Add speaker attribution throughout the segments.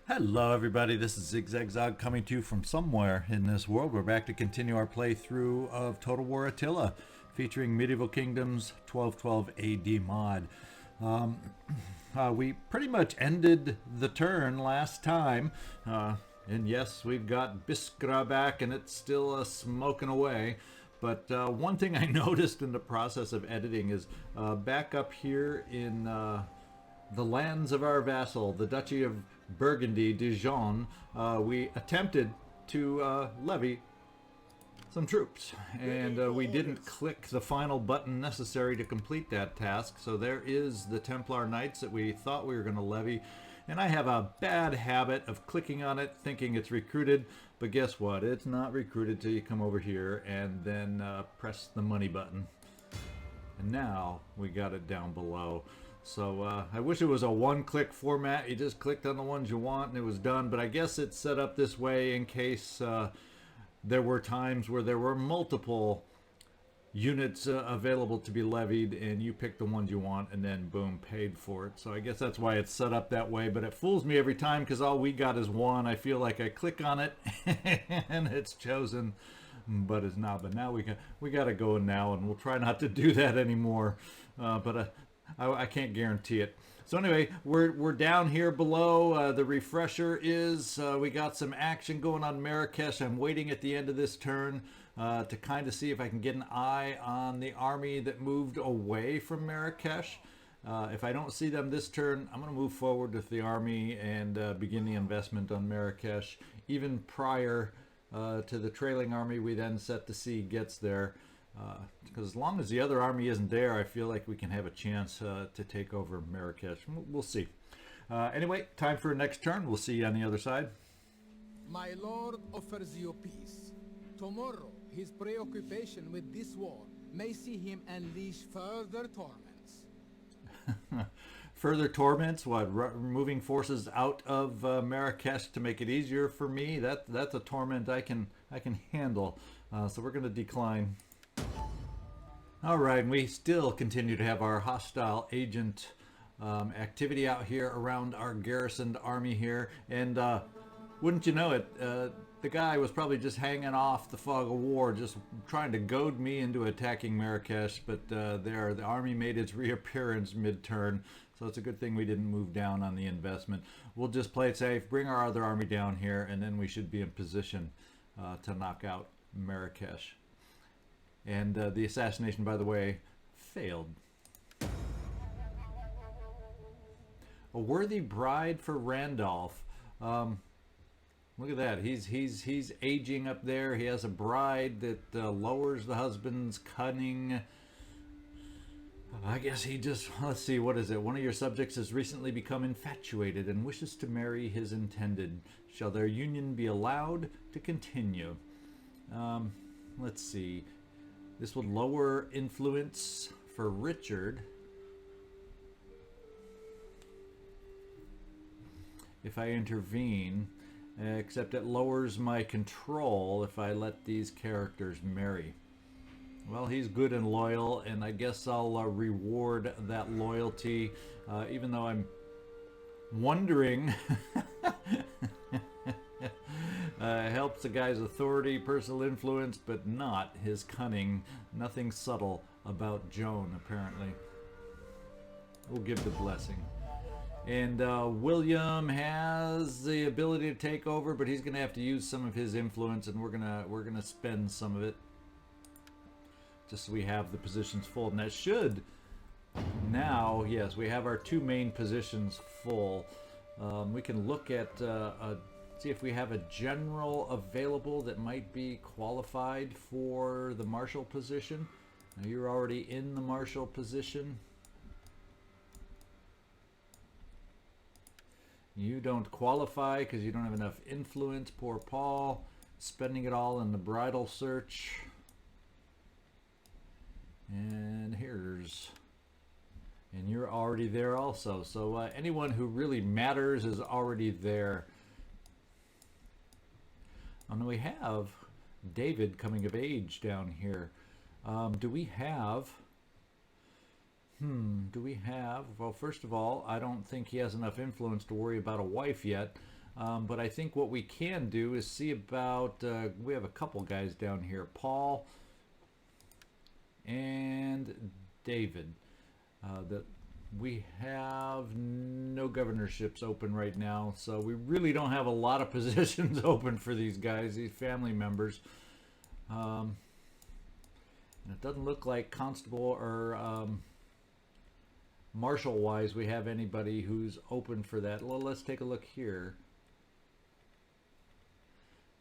Speaker 1: Hello, everybody. This is Zigzag Zog coming to you from somewhere in this world. We're back to continue our playthrough of Total War Attila, featuring Medieval Kingdoms 1212 AD mod. We pretty much ended the turn last time, and yes, we've got Biskra back, and it's still smoking away. But one thing I noticed in the process of editing is back up here in the lands of our vassal, the Duchy of Burgundy, Dijon, we attempted to levy some troops, and we didn't click the final button necessary to complete that task. So there is the Templar Knights that we thought we were going to levy, and I have a bad habit of clicking on it thinking it's recruited, but guess what? It's not recruited till you come over here and then press the money button. And now we got it down below. So I wish it was a one-click format. You just clicked on the ones you want and it was done. But I guess it's set up this way in case there were times where there were multiple units available to be levied and you pick the ones you want and then boom, paid for it. So I guess that's why it's set up that way. But it fools me every time because all we got is one. I feel like I click on it and it's chosen, but it's not. But now we got to go now, and we'll try not to do that anymore. But I can't guarantee it. So anyway, we're down here below. The refresher is we got some action going on Marrakesh. I'm waiting at the end of this turn to kind of see if I can get an eye on the army that moved away from Marrakesh. If I don't see them this turn, I'm going to move forward with the army and begin the investment on Marrakesh. Even prior to the trailing army we then set to see gets there. Because as long as the other army isn't there, I feel like we can have a chance to take over Marrakesh. We'll see. Anyway, time for next turn. We'll see you on the other side.
Speaker 2: My lord offers you peace. Tomorrow, his preoccupation with this war may see him unleash further torments.
Speaker 1: Further torments? What? Moving forces out of Marrakesh to make it easier for me? That's a torment I can handle. So we're going to decline. All right, and we still continue to have our hostile agent activity out here around our garrisoned army here. And wouldn't you know it, the guy was probably just hanging off the fog of war, just trying to goad me into attacking Marrakesh. But the army made its reappearance mid-turn, so it's a good thing we didn't move down on the investment. We'll just play it safe, bring our other army down here, and then we should be in position to knock out Marrakesh. And the assassination, by the way, failed. A worthy bride for Randolph. Look at that. He's aging up there. He has a bride that lowers the husband's cunning. I guess he just, let's see, what is it? One of your subjects has recently become infatuated and wishes to marry his intended. Shall their union be allowed to continue? Let's see. This would lower influence for Richard. If I intervene, except it lowers my control if I let these characters marry. Well, he's good and loyal, and I guess I'll reward that loyalty, even though I'm wondering. Helps the guy's authority, personal influence, but not his cunning. Nothing subtle about Joan, apparently. We'll give the blessing. And William has the ability to take over, but he's going to have to use some of his influence, and we're gonna spend some of it, just so we have the positions full. And that should now, yes, we have our two main positions full. We can look at see if we have a general available that might be qualified for the marshal position. Now you're already in the marshal position. You don't qualify because you don't have enough influence. Poor Paul, spending it all in the bridal search. And and you're already there also. So anyone who really matters is already there. And then we have David coming of age down here. Do we have... do we have... Well, first of all, I don't think he has enough influence to worry about a wife yet. But I think what we can do is see about, we have a couple guys down here, Paul and David, that we have no governorships open right now, so we really don't have a lot of positions open for these guys, these family members. And it doesn't look like constable or marshal wise we have anybody who's open for that. Well, let's take a look here.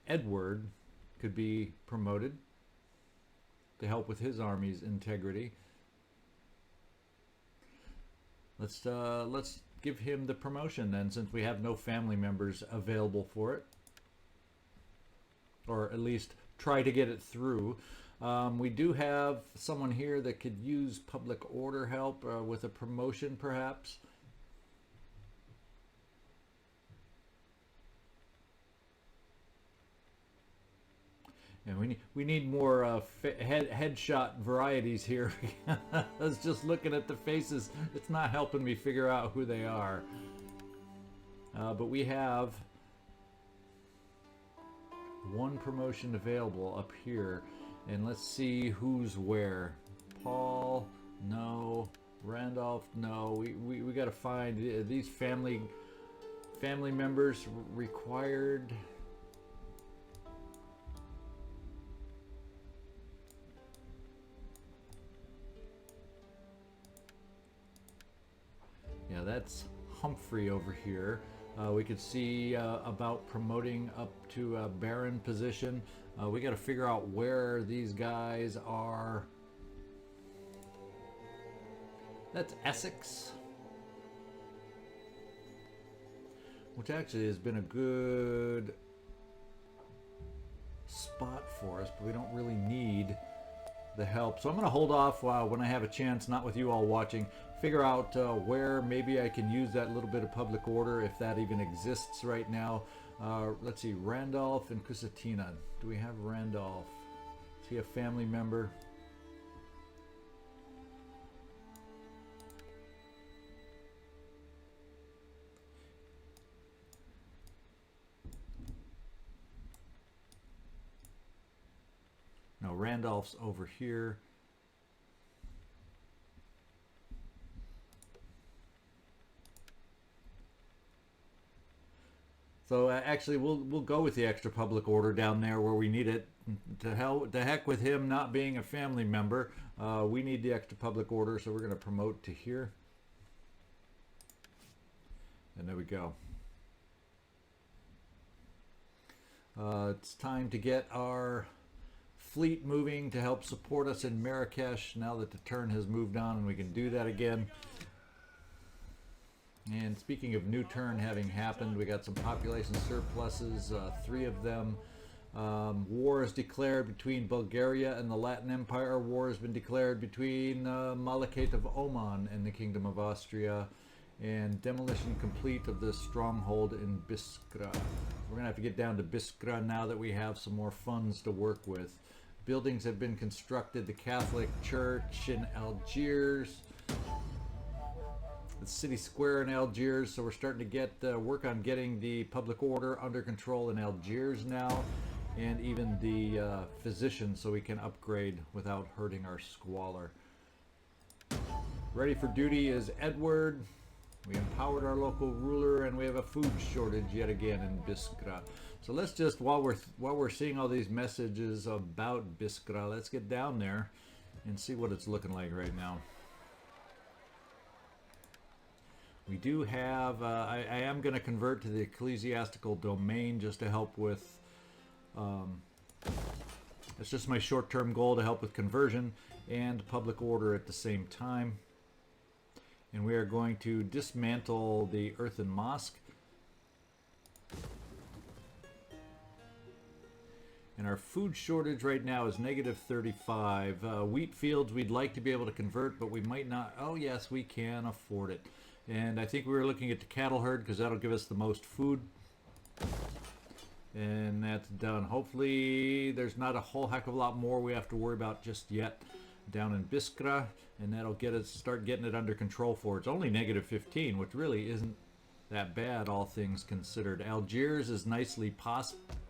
Speaker 1: Edward could be promoted to help with his army's integrity. Let's give him the promotion then, since we have no family members available for it, or at least try to get it through. We do have someone here that could use public order help with a promotion, perhaps. And we need more headshot varieties here. I was just looking at the faces. It's not helping me figure out who they are. But we have one promotion available up here. And let's see who's where. Paul, no. Randolph, no. We got to find these family members required. Yeah, that's Humphrey over here. We could see about promoting up to a Baron position. We got to figure out where these guys are. That's Essex, which actually has been a good spot for us, but we don't really need the help. So I'm going to hold off when I have a chance, not with you all watching, figure out where maybe I can use that little bit of public order, if that even exists right now. Let's see, Randolph and Cusatina. Do we have Randolph? Is he a family member? No, Randolph's over here. So actually, we'll go with the extra public order down there where we need it. To heck with him not being a family member. We need the extra public order, so we're going to promote to here. And there we go. It's time to get our fleet moving to help support us in Marrakesh now that the turn has moved on, and we can do that again. And speaking of new turn having happened, we got some population surpluses, 3 of them. War is declared between Bulgaria and the Latin Empire. War has been declared between Malakate of Oman and the Kingdom of Austria. And demolition complete of the stronghold in Biskra. We're going to have to get down to Biskra now that we have some more funds to work with. Buildings have been constructed. The Catholic Church in Algiers. The city square in Algiers, so we're starting to get work on getting the public order under control in Algiers now, and even the physician, so we can upgrade without hurting our squalor. Ready for duty is Edward. We empowered our local ruler, and we have a food shortage yet again in Biskra. So let's just, while we're seeing all these messages about Biskra, let's get down there and see what it's looking like right now. We do have, I am going to convert to the ecclesiastical domain just to help with, it's just my short-term goal to help with conversion and public order at the same time. And we are going to dismantle the earthen mosque. And our food shortage right now is -35. Wheat fields we'd like to be able to convert, but we might not. Oh yes, we can afford it. And I think we were looking at the cattle herd because that'll give us the most food. And that's done. Hopefully there's not a whole heck of a lot more we have to worry about just yet down in Biskra. And that'll get us, start getting it under control for. It's only -15, which really isn't that bad, all things considered. Algiers is nicely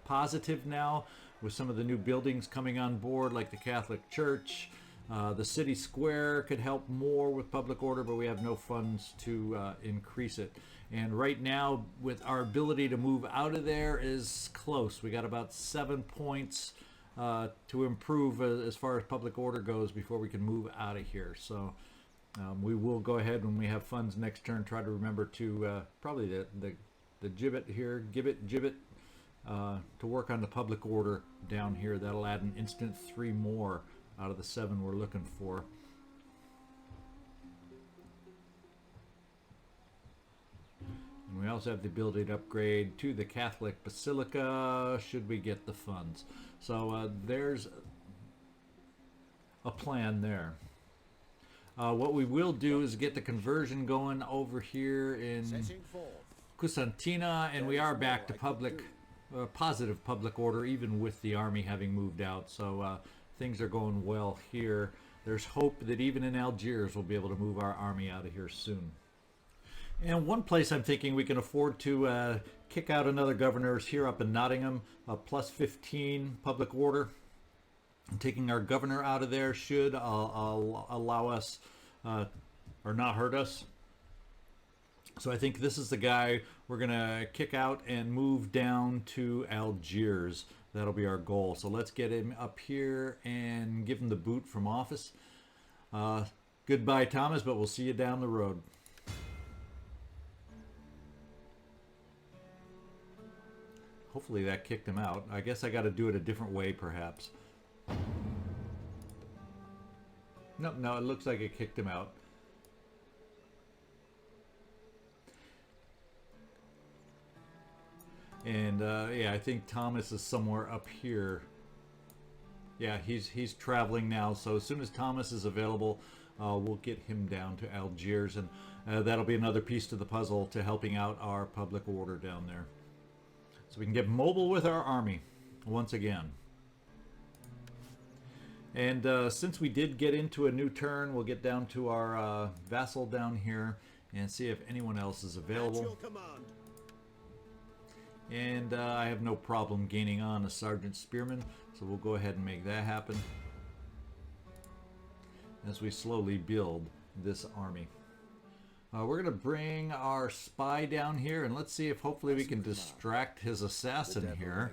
Speaker 1: positive now, with some of the new buildings coming on board, like the Catholic Church. The city square could help more with public order, but we have no funds to increase it. And right now, with our ability to move out of there is close. We got about 7 points to improve as far as public order goes before we can move out of here. So we will go ahead when we have funds next turn, try to remember to probably the gibbet here, gibbet, to work on the public order down here. That'll add an instant 3 more out of the 7 we're looking for. And we also have the ability to upgrade to the Catholic Basilica should we get the funds. So there's a plan there. What we will do is get the conversion going over here in Kusantina, and we are back to positive public order, even with the army having moved out. So things are going well here. There's hope that even in Algiers we'll be able to move our army out of here soon. And one place I'm thinking we can afford to kick out another governor is here up in Nottingham, plus 15 public order. And taking our governor out of there should allow us, or not hurt us. So I think this is the guy we're going to kick out and move down to Algiers. That'll be our goal. So let's get him up here and give him the boot from office. Goodbye, Thomas, but we'll see you down the road. Hopefully that kicked him out. I guess I got to do it a different way, perhaps. No, it looks like it kicked him out. And yeah, I think Thomas is somewhere up here. Yeah, he's traveling now. So as soon as Thomas is available, we'll get him down to Algiers, and that'll be another piece to the puzzle to helping out our public order down there. So we can get mobile with our army once again. And since we did get into a new turn, we'll get down to our vassal down here and see if anyone else is available. And I have no problem gaining on a Sergeant Spearman, so we'll go ahead and make that happen as we slowly build this army. We're going to bring our spy down here, and let's see if hopefully we can distract his assassin here.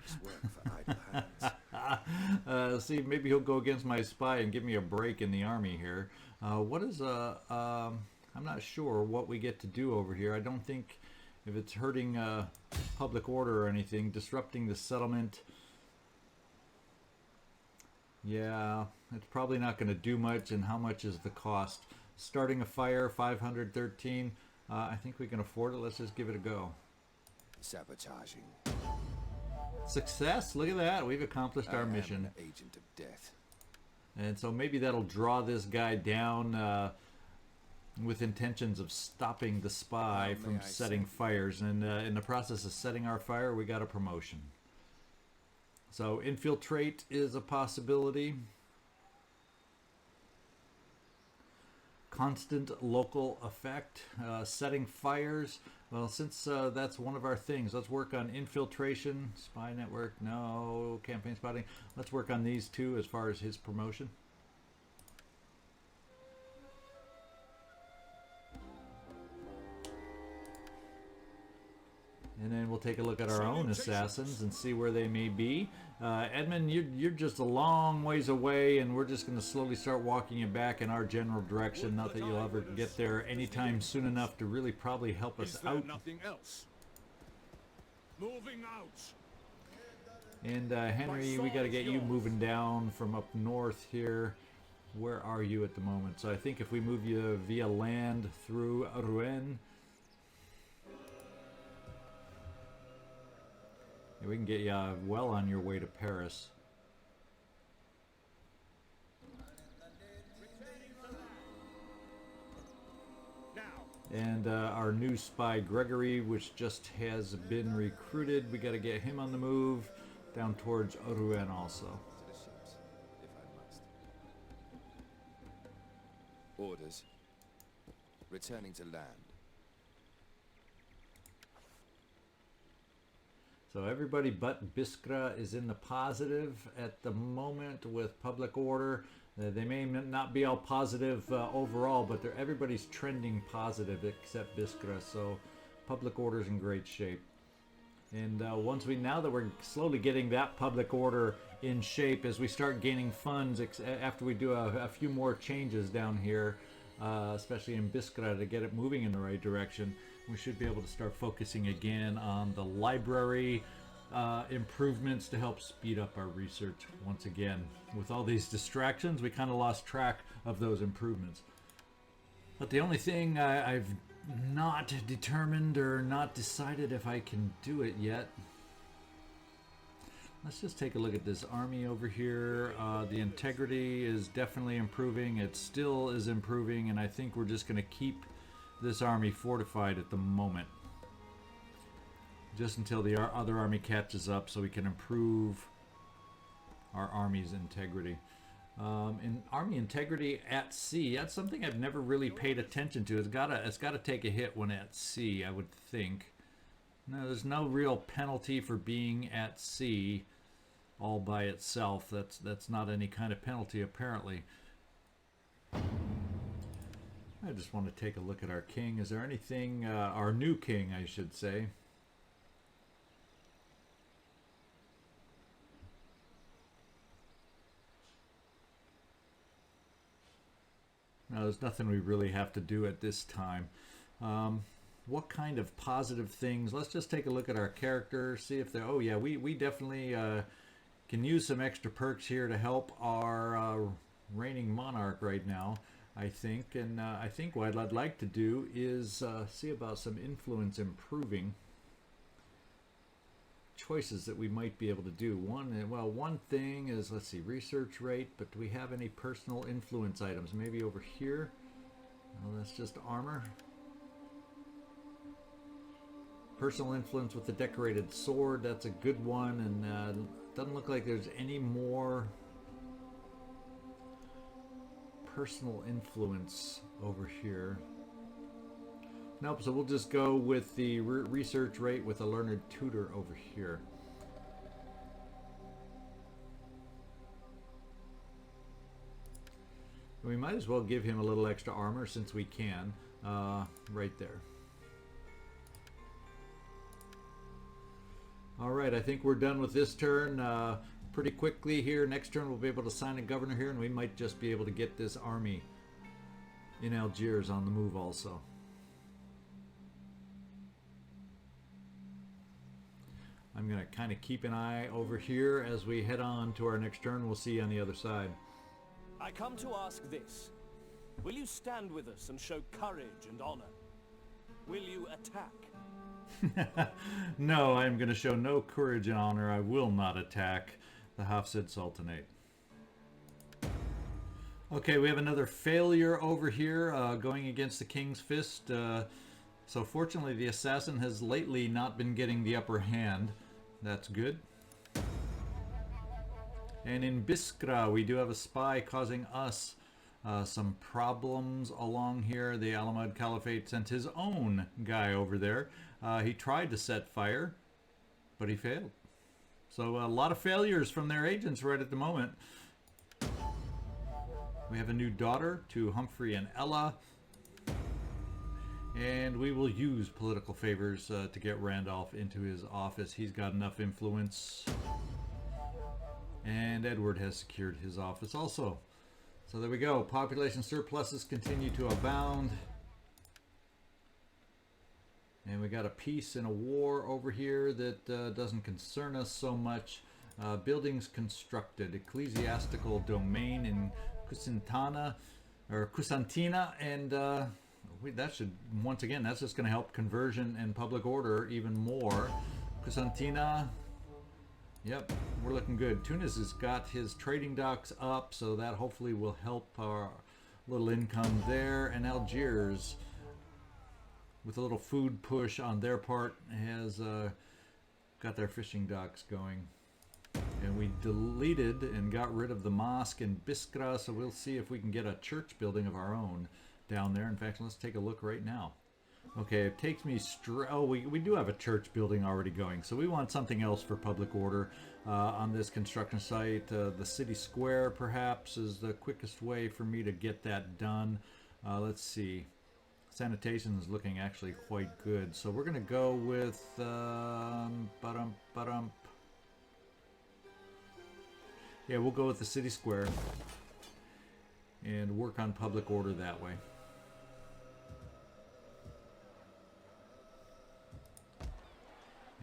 Speaker 1: See, maybe he'll go against my spy and give me a break in the army here. What is I'm not sure what we get to do over here. I don't think if it's hurting public order or anything, disrupting the settlement. Yeah, it's probably not going to do much. And how much is the cost? Starting a fire, 513. I think we can afford it. Let's just give it a go.
Speaker 3: Sabotaging.
Speaker 1: Success! Look at that. We've accomplished our mission.
Speaker 3: An agent of death.
Speaker 1: And so maybe that'll draw this guy down with intentions of stopping the spy from setting fires. And in the process of setting our fire, we got a promotion. So infiltrate is a possibility. Constant local effect, setting fires. Well, since that's one of our things, let's work on infiltration, spy network, no, campaign spotting. Let's work on these two as far as his promotion. And then we'll take a look at our own assassins and see where they may be. Edmund, you're just a long ways away, and we're just going to slowly start walking you back in our general direction. Not that you'll ever get there anytime soon enough to really probably help us out.
Speaker 4: Nothing else. Moving out.
Speaker 1: And Henry, we got to get you moving down from up north here. Where are you at the moment? So I think if we move you via land through Rouen, we can get you well on your way to Paris. And our new spy Gregory, which just has been recruited, we got to get him on the move down towards Rouen also.
Speaker 3: To the ships, if I must. Orders. Returning to land.
Speaker 1: So everybody but Biskra is in the positive at the moment with public order. They may not be all positive overall, but everybody's trending positive except Biskra. So public order is in great shape. And now that we're slowly getting that public order in shape, as we start gaining funds after we do a few more changes down here, especially in Biskra, to get it moving in the right direction, we should be able to start focusing again on the library improvements to help speed up our research once again. With all these distractions, we kind of lost track of those improvements. But the only thing I've not determined or not decided if I can do it yet. Let's just take a look at this army over here. The integrity is definitely improving. It still is improving, and I think we're just going to keep this army fortified at the moment, just until the other army catches up, so we can improve our army's integrity. In army integrity at sea, that's something I've never really paid attention to. It's gotta take a hit when at sea, I would think. No, there's no real penalty for being at sea all by itself. That's not any kind of penalty, apparently. I just want to take a look at our king. Is there anything, our new king, I should say. No, there's nothing we really have to do at this time. What kind of positive things? Let's just take a look at our character, see if they're... Oh yeah, we definitely can use some extra perks here to help our reigning monarch right now, I think. And I think what I'd like to do is see about some influence improving choices that we might be able to do. One thing is, let's see, research rate, but do we have any personal influence items? Maybe over here. Well, that's just armor. Personal influence with the decorated sword, that's a good one, and doesn't look like there's any more personal influence over here. Nope, so we'll just go with the research rate with a learned tutor over here. We might as well give him a little extra armor since we can, right there. Alright, I think we're done with this turn pretty quickly here. Next turn we'll be able to sign a governor here, and we might just be able to get this army in Algiers on the move also. I'm going to kind of keep an eye over here as we head on to our next turn. We'll see you on the other side.
Speaker 5: I come to ask this. Will you stand with us and show courage and honor? Will you attack?
Speaker 1: No, I'm going to show no courage and honor. I will not attack the Hafsid Sultanate. Okay, we have another failure over here going against the King's Fist. So fortunately, the assassin has lately not been getting the upper hand. That's good. And in Biskra, we do have a spy causing us some problems along here. The Almohad Caliphate sent his own guy over there. He tried to set fire, but he failed. So a lot of failures from their agents right at the moment. We have a new daughter to Humphrey and Ella. And we will use political favors to get Randolph into his office. He's got enough influence. And Edward has secured his office also. So there we go. Population surpluses continue to abound. And we got a peace and a war over here that doesn't concern us so much. Buildings constructed. Ecclesiastical domain in Kusantina, and that should, once again, that's just going to help conversion and public order even more. Kusantina, yep, we're looking good. Tunis has got his trading docks up, so that hopefully will help our little income there. And Algiers, with a little food push on their part, has got their fishing docks going. And we deleted and got rid of the mosque in Biskra, so we'll see if we can get a church building of our own down there. In fact, let's take a look right now. Okay, it takes me straight. Oh, we do have a church building already going, so we want something else for public order on this construction site. The city square, perhaps, is the quickest way for me to get that done. Let's see. Sanitation is looking actually quite good, so we're going to go with yeah, we'll go with the city square and work on public order that way.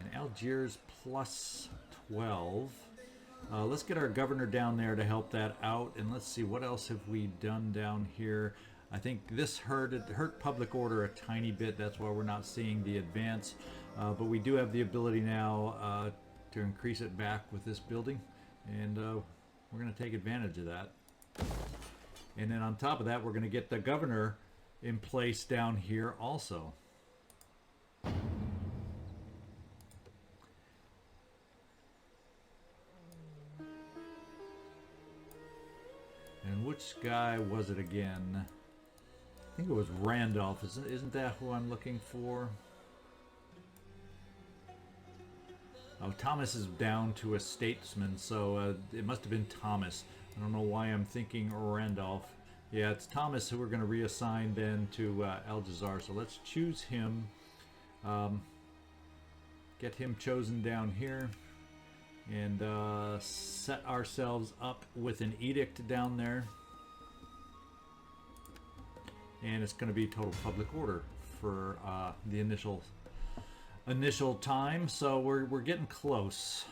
Speaker 1: And Algiers plus 12. Let's get our governor down there to help that out, and let's see what else have we done down here. I think this hurt public order a tiny bit. That's why we're not seeing the advance, but we do have the ability now to increase it back with this building, and we're going to take advantage of that. And then on top of that, we're going to get the governor in place down here also. And which guy was it again? I think it was Randolph. Isn't that who I'm looking for? Oh, Thomas is down to a statesman, so it must have been Thomas. I don't know why I'm thinking Randolph. Yeah, it's Thomas who we're going to reassign then to Algezar. So let's choose him. Get him chosen down here. And set ourselves up with an edict down there. And it's going to be total public order for the initial time, so we're getting close.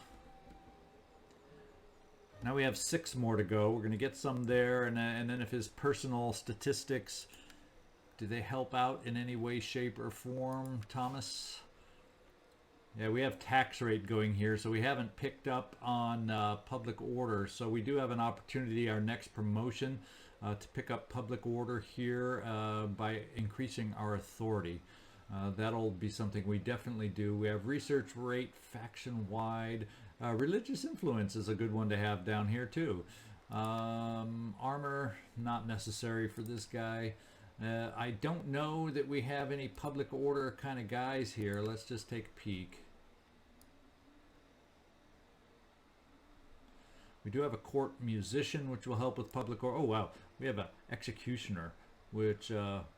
Speaker 1: Now we have 6 more to go. We're going to get some there, and then if his personal statistics, do they help out in any way, shape, or form, Thomas? Yeah, we have tax rate going here, so we haven't picked up on public order. So we do have an opportunity, our next promotion, to pick up public order here by increasing our authority. That'll be something we definitely do. We have research rate, faction-wide. Religious influence is a good one to have down here too. Armor, not necessary for this guy. I don't know that we have any public order kind of guys here. Let's just take a peek. We do have a court musician, which will help with public order. Oh wow, we have an executioner, which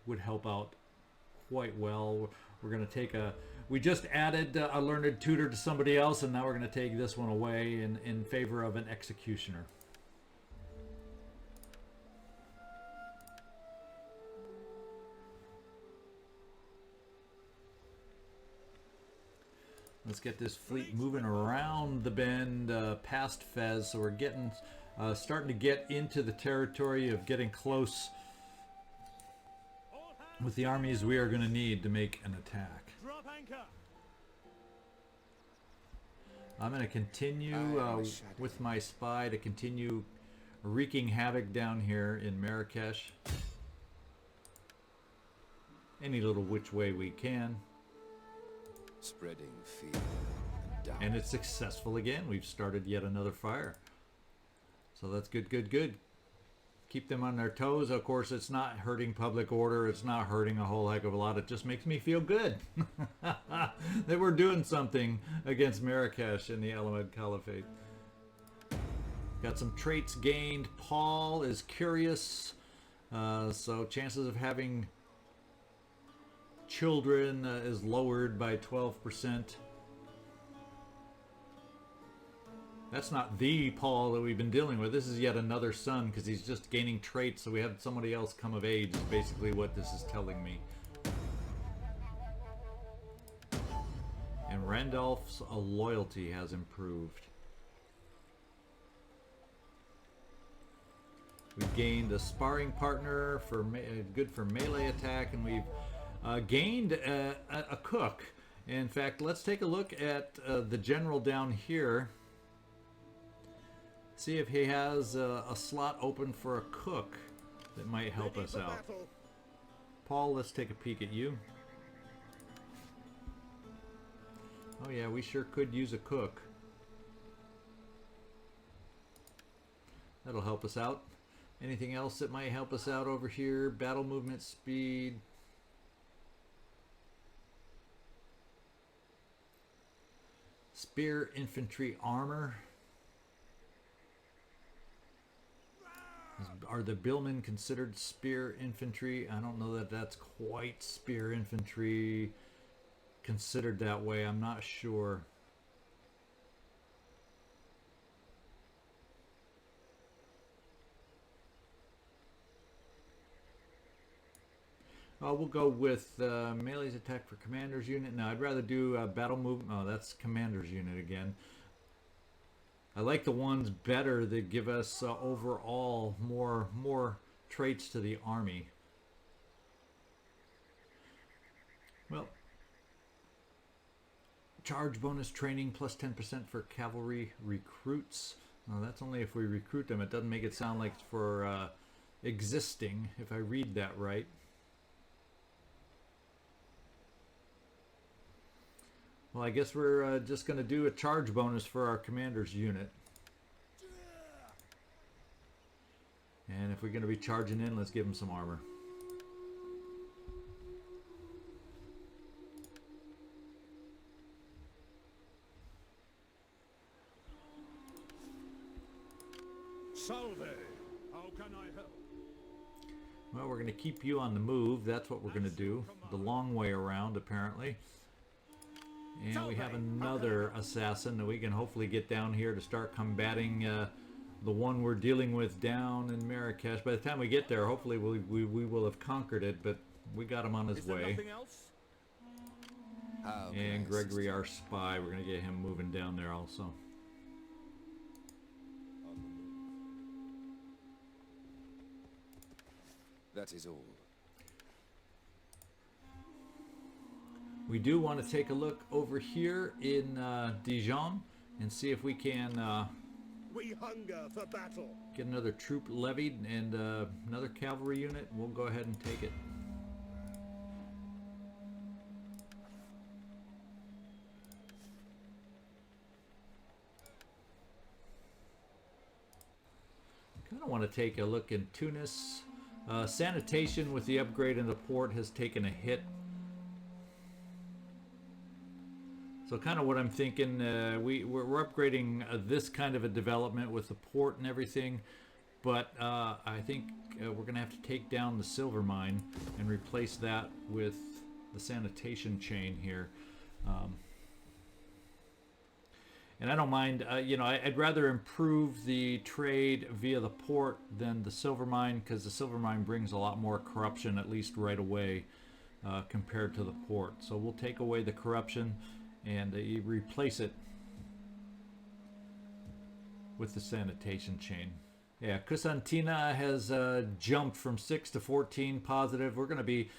Speaker 1: would help out quite well. We're going to take we just added a learned tutor to somebody else, and now we're going to take this one away in favor of an executioner. Let's get this fleet moving around the bend past Fez, so we're getting starting to get into the territory of getting close with the armies we are going to need to make an attack.
Speaker 5: Drop anchor.
Speaker 1: I'm going to continue with my spy to continue wreaking havoc down here in Marrakesh. Any little which way we can.
Speaker 3: Spreading fear and doubt.
Speaker 1: And it's successful again. We've started yet another fire. So that's good, good, good. Keep them on their toes. Of course, it's not hurting public order. It's not hurting a whole heck of a lot. It just makes me feel good that we're doing something against Marrakesh in the Almohad Caliphate. Got some traits gained. Paul is curious. So chances of having children is lowered by 12%. That's not the Paul that we've been dealing with. This is yet another son because he's just gaining traits, so we have somebody else come of age is basically what this is telling me. And Randolph's loyalty has improved. We've gained a sparring partner for good for melee attack, and we've gained a cook. In fact, let's take a look at the general down here. See if he has a slot open for a cook that might help us out. Paul, let's take a peek at you. Oh yeah, we sure could use a cook. That'll help us out. Anything else that might help us out over here? Battle movement speed. spear infantry armor. Are the billmen considered spear infantry? I don't know that that's quite spear infantry considered that way. I'm not sure. We'll go with melee's attack for commander's unit. No, I'd rather do battle move. Oh, that's commander's unit again. I like the ones better that give us overall more traits to the army. Well, charge bonus training plus 10% for cavalry recruits. Well, that's only if we recruit them. It doesn't make it sound like it's for existing, if I read that right. Well, I guess we're just going to do a charge bonus for our commander's unit. And if we're going to be charging in, let's give him some armor.
Speaker 4: Salve! How can I help?
Speaker 1: Well, we're going to keep you on the move. That's what we're going to do. The long way around, apparently. And we have another assassin that we can hopefully get down here to start combating the one we're dealing with down in Marrakesh. By the time we get there, hopefully we will have conquered it, but we got him on his way.
Speaker 5: Nothing else?
Speaker 1: And Gregory, our spy, we're going to get him moving down there also.
Speaker 3: That is all.
Speaker 1: We do want to take a look over here in Dijon and see if we can
Speaker 4: We hunger for battle.
Speaker 1: get another troop levied and another cavalry unit. We'll go ahead and take it. Kind of want to take a look in Tunis. Sanitation with the upgrade in the port has taken a hit. So kind of what I'm thinking, we're upgrading this kind of a development with the port and everything, but I think we're going to have to take down the silver mine and replace that with the sanitation chain here. And I don't mind, you know, I'd rather improve the trade via the port than the silver mine, because the silver mine brings a lot more corruption, at least right away, compared to the port. So we'll take away the corruption and you replace it with the sanitation chain. Yeah, Cosentina has jumped from 6 to 14 positive. We're going to be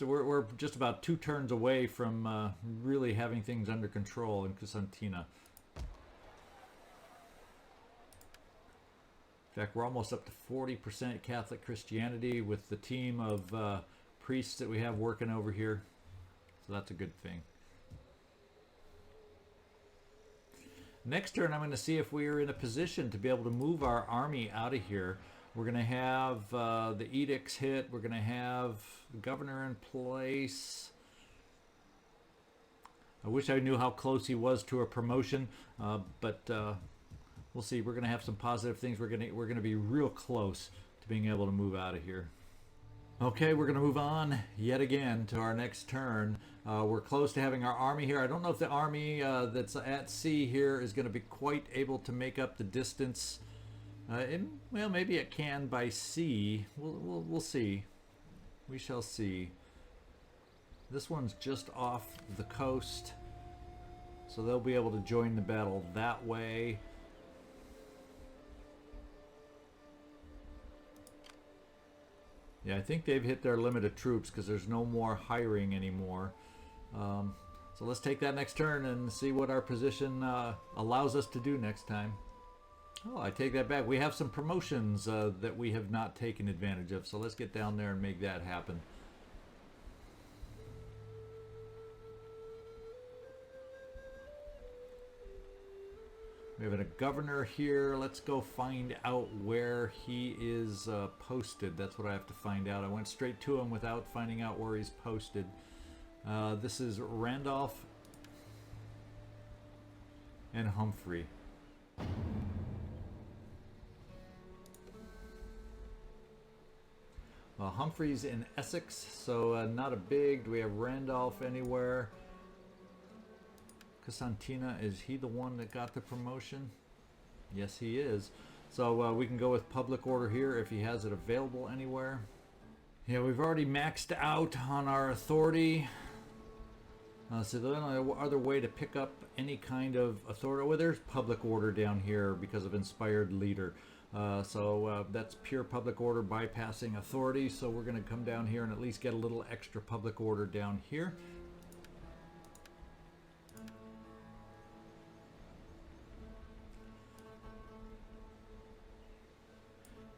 Speaker 1: we're just about 2 turns away from really having things under control in Cosentina. In fact, we're almost up to 40% Catholic Christianity with the team of priests that we have working over here. So that's a good thing. Next turn, I'm going to see if we are in a position to be able to move our army out of here. We're going to have the edicts hit. We're going to have the governor in place. I wish I knew how close he was to a promotion, but we'll see. We're going to have some positive things. We're going to be real close to being able to move out of here. Okay, we're going to move on yet again to our next turn. We're close to having our army here. I don't know if the army that's at sea here is going to be quite able to make up the distance. Well, maybe it can by sea. We'll see. We shall see. This one's just off the coast, so they'll be able to join the battle that way. Yeah, I think they've hit their limit of troops because there's no more hiring anymore. So let's take that next turn and see what our position allows us to do next time. Oh, I take that back. We have some promotions that we have not taken advantage of. So let's get down there and make that happen. We have a governor here. Let's go find out where he is posted. That's what I have to find out. I went straight to him without finding out where he's posted. This is Randolph. and Humphrey. Well, Humphrey's in Essex, so not a big. Do we have Randolph anywhere? Constantina, is he the one that got the promotion? Yes, he is. So we can go with public order here if he has it available anywhere. Yeah, we've already maxed out on our authority. So the only other way to pick up any kind of authority, well, there's public order down here because of inspired leader. So that's pure public order bypassing authority. So we're going to come down here and at least get a little extra public order down here.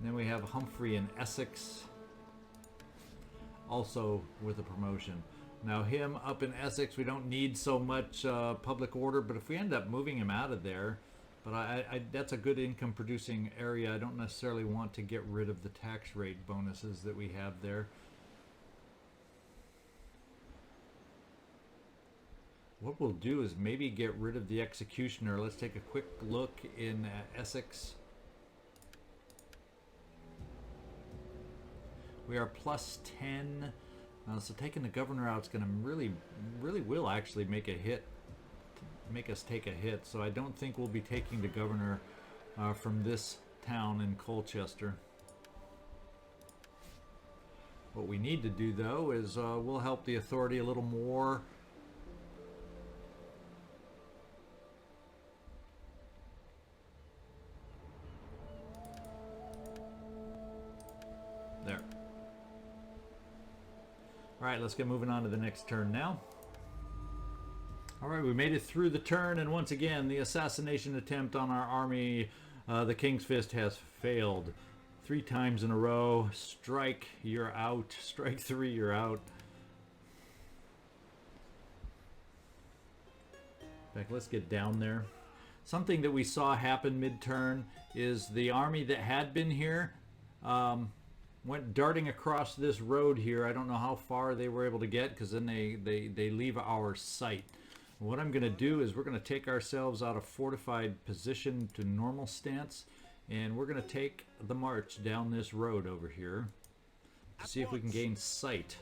Speaker 1: And then we have Humphrey in Essex, also with a promotion. Now him up in Essex, we don't need so much public order, but if we end up moving him out of there, but that's a good income producing area. I don't necessarily want to get rid of the tax rate bonuses that we have there. What we'll do is maybe get rid of the executioner. Let's take a quick look in Essex. We are plus 10. So taking the governor out is going to really will actually make a hit, make us take a hit. So I don't think we'll be taking the governor from this town in Colchester. What we need to do though is we'll help the authority a little more. There. Alright, let's get moving on to the next turn now. Alright, we made it through the turn, and once again, the assassination attempt on our army, the King's Fist, has failed. 3 times in a row. Strike, you're out. Strike 3, you're out. In fact, let's get down there. Something that we saw happen mid-turn is the army that had been here went darting across this road here. I don't know how far they were able to get, because then they leave our sight. What I'm going to do is we're going to take ourselves out of fortified position to normal stance, and we're going to take the march down this road over here to see if we can gain sight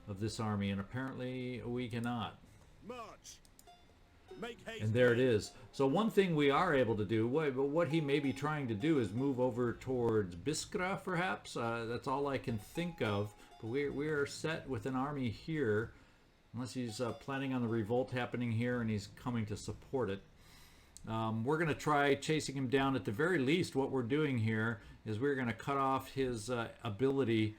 Speaker 1: of this army, and apparently we cannot.
Speaker 4: March. Make haste.
Speaker 1: And there it is. So one thing we are able to do, what he may be trying to do, is move over towards Biskra, perhaps. That's all I can think of. But we are set with an army here, unless he's planning on the revolt happening here and he's coming to support it. We're going to try chasing him down. At the very least, what we're doing here is we're going to cut off his ability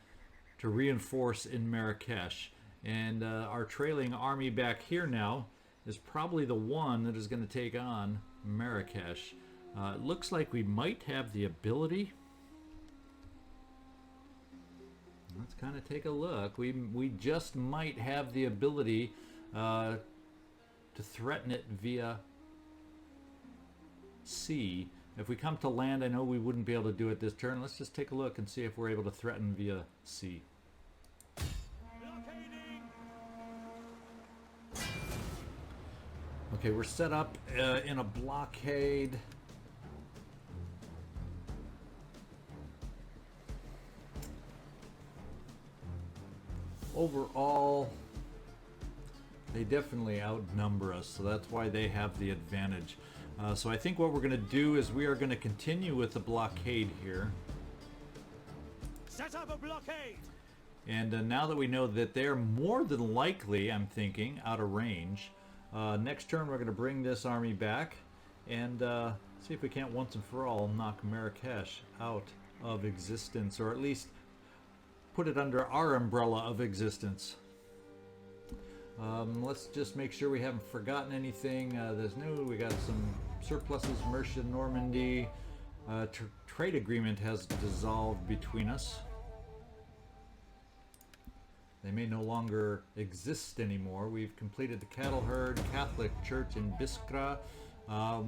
Speaker 1: to reinforce in Marrakesh. And our trailing army back here now is probably the one that is going to take on Marrakesh. It looks like we might have the ability. Let's kind of take a look. We just might have the ability to threaten it via sea. If we come to land, I know we wouldn't be able to do it this turn. Let's just take a look and see if we're able to threaten via sea. Okay, we're set up in a blockade. Overall, they definitely outnumber us, so that's why they have the advantage. So I think what we're going to do is we are going to continue with the blockade here.
Speaker 4: Set up a blockade.
Speaker 1: And now that we know that they're more than likely, I'm thinking, out of range, next turn we're going to bring this army back and see if we can't once and for all knock Marrakesh out of existence, or at least put it under our umbrella of existence. Let's just make sure we haven't forgotten anything. There's new. We got some surpluses. Mercia, Normandy. Trade agreement has dissolved between us. They may no longer exist anymore. We've completed the cattle herd, Catholic Church in Biskra.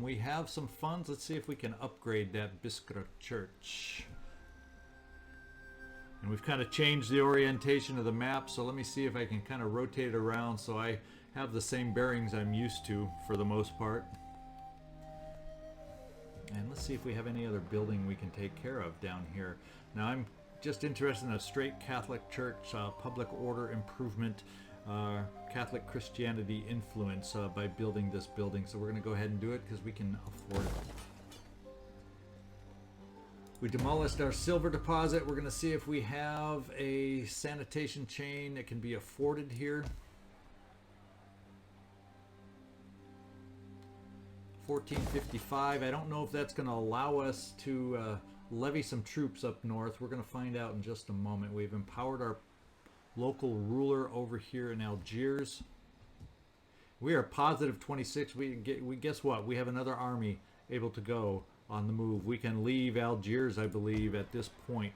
Speaker 1: We have some funds. Let's see if we can upgrade that Biskra Church. And we've kind of changed the orientation of the map, so let me see if I can kind of rotate it around so I have the same bearings I'm used to for the most part. And let's see if we have any other building we can take care of down here. Now I'm just interested in a straight Catholic church, public order improvement, Catholic Christianity influence by building this building. So we're going to go ahead and do it because we can afford it. We demolished our silver deposit. We're going to see if we have a sanitation chain that can be afforded here. 1455. I don't know if that's going to allow us to levy some troops up north. We're going to find out in just a moment. We've empowered our local ruler over here in Algiers. We are positive 26. We guess what? We have another army able to go on the move. We can leave Algiers, I believe, at this point.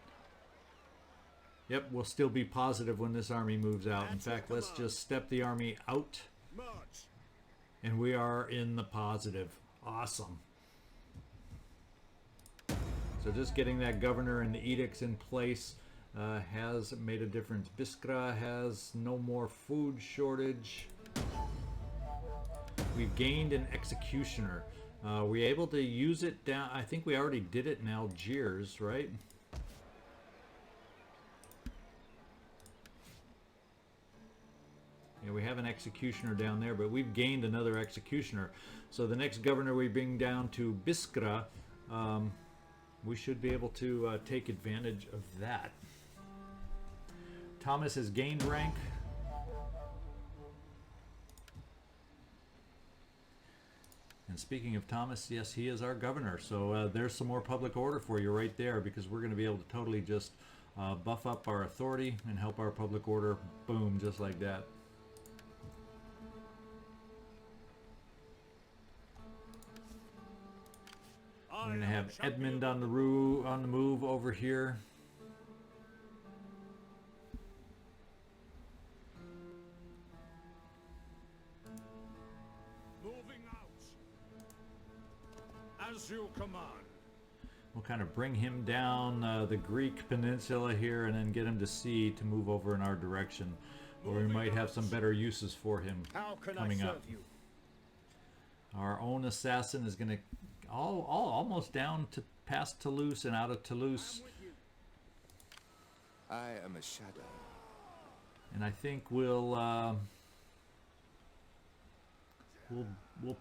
Speaker 1: Yep, we'll still be positive when this army moves out. In fact, let's just step the army out.
Speaker 4: March.
Speaker 1: And we are in the positive. Awesome. So just getting that governor and the edicts in place has made a difference. Biskra has no more food shortage. We've gained an executioner. We're able to use it down. I think we already did it in Algiers, right? Yeah, we have an executioner down there, but we've gained another executioner. So the next governor we bring down to Biskra, we should be able to take advantage of that. Thomas has gained rank. And speaking of Thomas, yes, he is our governor. So there's some more public order for you right there, because we're going to be able to totally just buff up our authority and help our public order. Boom, just like that. We're going to have Edmund on the move over here.
Speaker 4: Moving out. As you command.
Speaker 1: We'll kind of bring him down the Greek peninsula here and then get him to sea to move over in our direction. Or we might have some better uses for him coming up. Our own assassin is going to almost down to past Toulouse and out of Toulouse.
Speaker 3: I am a shadow.
Speaker 1: And I think we'll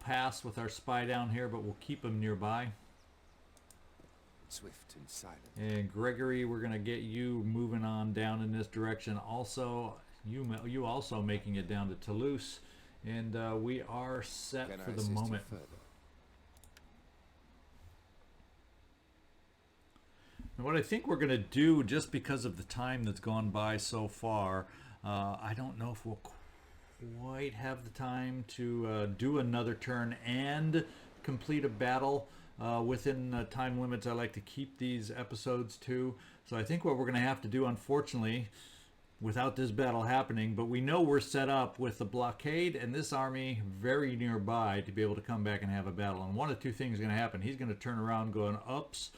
Speaker 1: pass with our spy down here, but we'll keep him nearby.
Speaker 3: Swift and silent.
Speaker 1: And Gregory, we're going to get you moving on down in this direction. Also, you also making it down to Toulouse, and we are set for the moment. And what I think we're going to do, just because of the time that's gone by so far, I don't know if we'll quite have the time to do another turn and complete a battle within time limits I like to keep these episodes to. So I think what we're going to have to do, unfortunately, without this battle happening, but we know we're set up with the blockade and this army very nearby to be able to come back and have a battle. And one of two things is going to happen. He's going to turn around going, oops,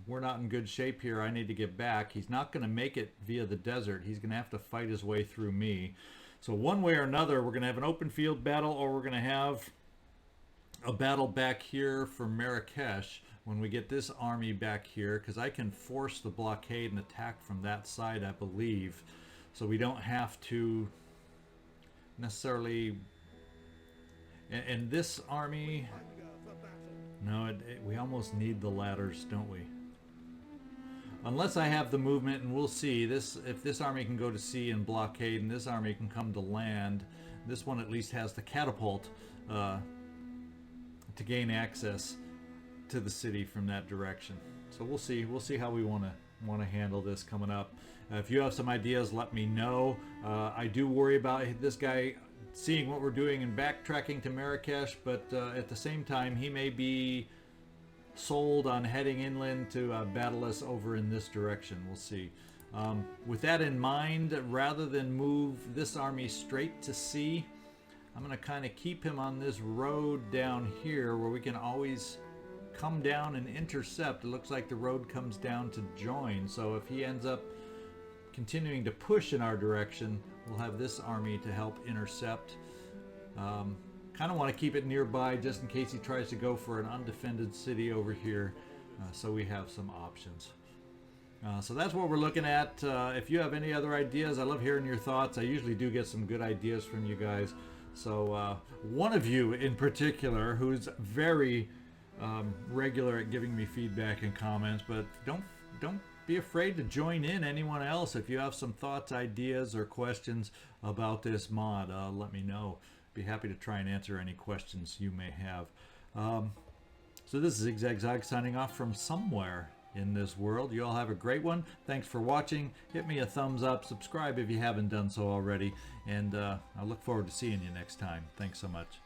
Speaker 1: we're not in good shape here. I need to get back. He's not going to make it via the desert. He's going to have to fight his way through me. So one way or another, we're going to have an open field battle, or we're going to have a battle back here for Marrakesh when we get this army back here, because I can force the blockade and attack from that side, I believe. So we don't have to necessarily... And this army... No, we almost need the ladders, don't we? Unless I have the movement, and we'll see. If this army can go to sea and blockade, and this army can come to land, this one at least has the catapult to gain access to the city from that direction. So we'll see. We'll see how we want to handle this coming up. If you have some ideas, let me know. I do worry about this guy seeing what we're doing and backtracking to Marrakesh, but at the same time, he may be sold on heading inland to battle us over in this direction. We'll see. With that in mind, rather than move this army straight to sea, I'm going to kind of keep him on this road down here where we can always come down and intercept. It looks like the road comes down to join, so if he ends up continuing to push in our direction, we'll have this army to help intercept. kind of want to keep it nearby just in case he tries to go for an undefended city over here, so we have some options. So that's what we're looking at. If you have any other ideas, I love hearing your thoughts. I usually do get some good ideas from you guys. So one of you in particular, who's very regular at giving me feedback and comments, but don't be afraid to join in. Anyone else, if you have some thoughts, ideas, or questions about this mod, let me know. Be happy to try and answer any questions you may have. So this is ZigZagZog signing off from somewhere in this world. You all have a great one. Thanks for watching. Hit me a thumbs up. Subscribe if you haven't done so already. And I look forward to seeing you next time. Thanks so much.